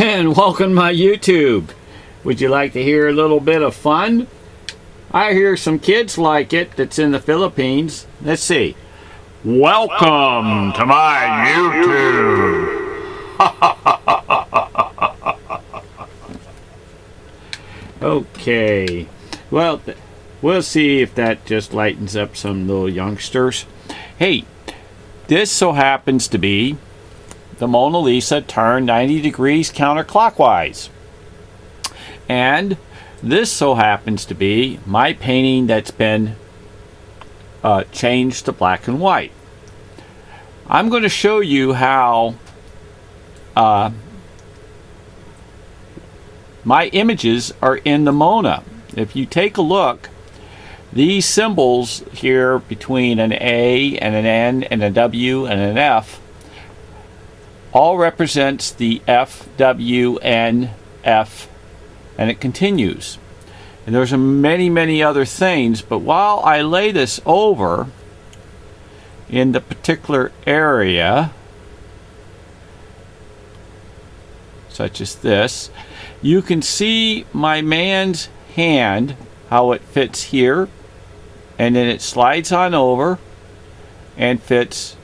and welcome to my YouTube. Would you like to hear a little bit of fun? I hear some kids like it that's in the Philippines. Let's see. Welcome to my YouTube. Okay. Well, we'll see if that just lightens up some little youngsters. Hey, this so happens to be the Mona Lisa turned 90 degrees counterclockwise. And this so happens to be my painting that's been changed to black and white. I'm going to show you how my images are in the Mona. If you take a look, these symbols here between an A and an N and a W and an F all represents the F, W, N, F, and it continues. And there's many other things, but while I lay this over in the particular area, such as this, you can see my man's hand, how it fits here, and then it slides on over and fits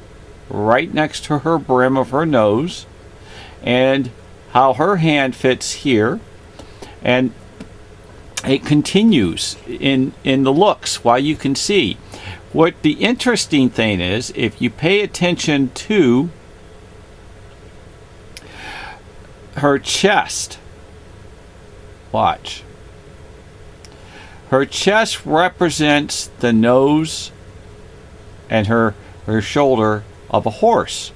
right next to her brim of her nose, and how her hand fits here, and it continues in the looks while you can see. What the interesting thing is, if you pay attention to her chest, watch. Her chest represents the nose and her shoulder of a horse.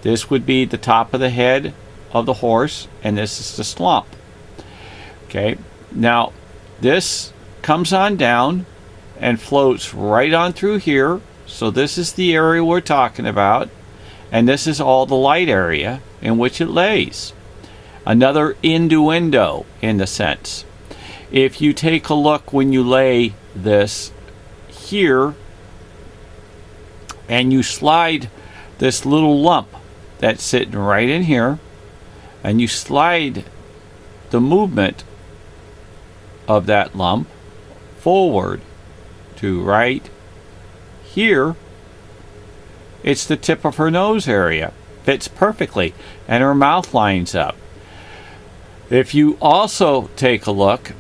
This would be the top of the head of the horse, and this is the slump. Okay, now this comes on down and floats right on through here. So this is the area we're talking about, and this is all the light area in which it lays. Another innuendo in the sense. If you take a look when you lay this here and you slide this little lump that's sitting right in here, and you slide the movement of that lump forward to right here, it's the tip of her nose area. Fits perfectly, and her mouth lines up. If you also take a look,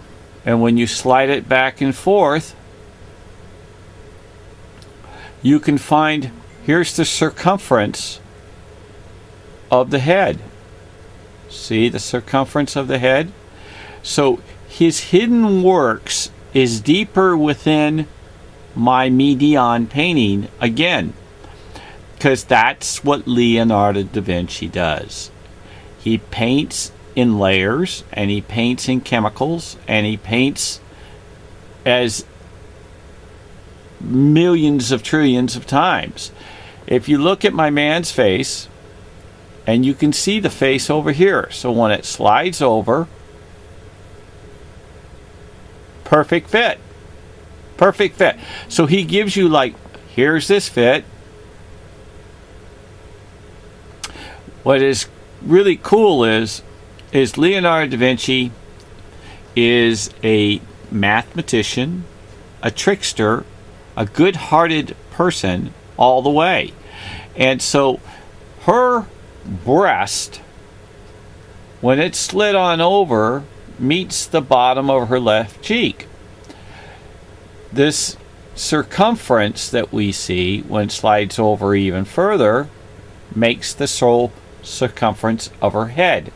and when you slide it back and forth, you can find, here's the circumference of the head. See the circumference of the head? So his hidden works is deeper within my Midion painting again, because that's what Leonardo da Vinci does. He paints in layers, and he paints in chemicals, and he paints as millions of trillions of times. If you look at my man's face, and you can see the face over here, so when it slides over, perfect fit. Perfect fit. So he gives you, like, here's this fit. What is really cool is Leonardo da Vinci is a mathematician, a trickster, a good-hearted person all the way. And so her breast, when it's slid on over, meets the bottom of her left cheek. This circumference that we see when it slides over even further makes the sole circumference of her head.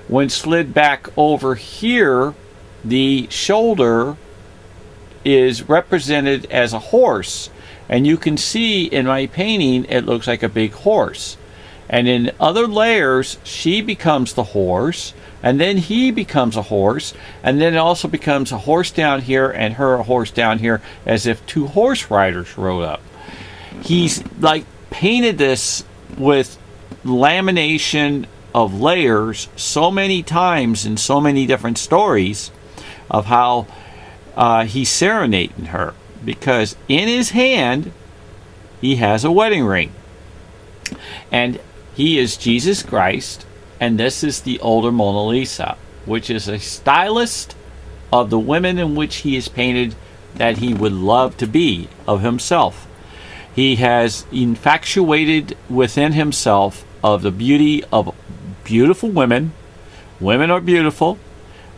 When slid back over here, the shoulder is represented as a horse, and you can see in my painting it looks like a big horse. And in other layers, she becomes the horse, and then he becomes a horse, and then it also becomes a horse down here and her a horse down here, as if two horse riders rode up. He's like painted this with lamination of layers so many times in so many different stories of how he's serenading her, because in his hand he has a wedding ring, and he is Jesus Christ, And this is the older Mona Lisa, which is a stylist of the women in which he has painted that he would love to be of himself. He has infatuated within himself of the beauty of beautiful women. Women are beautiful.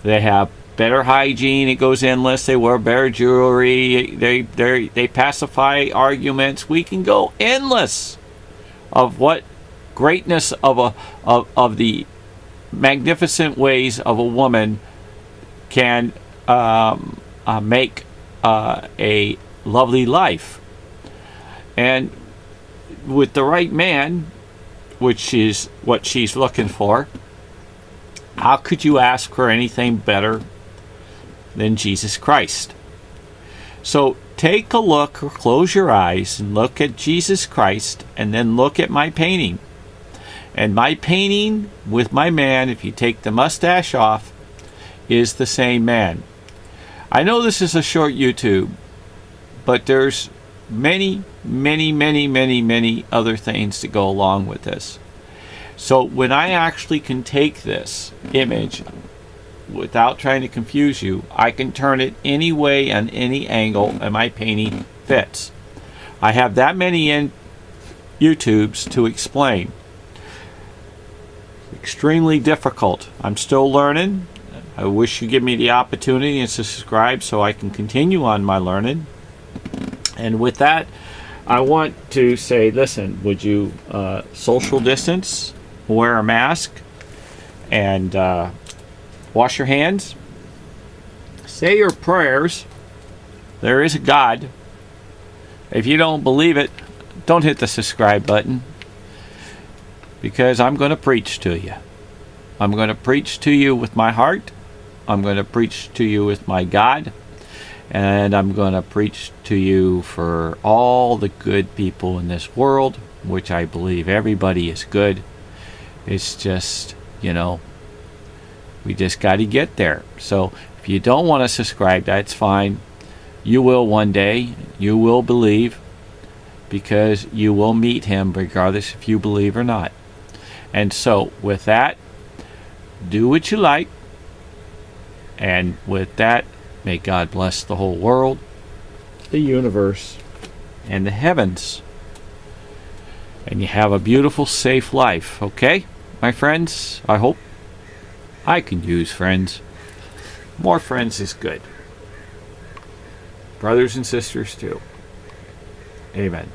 They have better hygiene. It goes endless. They wear better jewelry. They pacify arguments. We can go endless of what greatness of the magnificent ways of a woman can make a lovely life. And with the right man, which is what she's looking for, how could you ask for anything better than Jesus Christ? So take a look, or close your eyes and look at Jesus Christ, and then look at my painting. And my painting with my man, if you take the mustache off, is the same man. I know this is a short YouTube, but there's many other things to go along with this. So when I actually can take this image without trying to confuse you, I can turn it any way and any angle, and my painting fits. I have that many in YouTubes to explain. Extremely difficult. I'm still learning. I wish you give me the opportunity to subscribe so I can continue on my learning. And with that, I want to say, listen, would you social distance, wear a mask, and wash your hands, say your prayers. There is a God. If you don't believe it, don't hit the subscribe button, because I'm going to preach to you. I'm going to preach to you with my heart. I'm going to preach to you with my God. And I'm going to preach to you for all the good people in this world, which I believe everybody is good. It's just, you know, we just got to get there. So if you don't want to subscribe, that's fine. You will one day. You will believe, because you will meet him regardless if you believe or not. And so with that, do what you like. And with that, may God bless the whole world, the universe, and the heavens. And you have a beautiful, safe life, okay, my friends? I hope. I can use friends. More friends is good. Brothers and sisters too. Amen.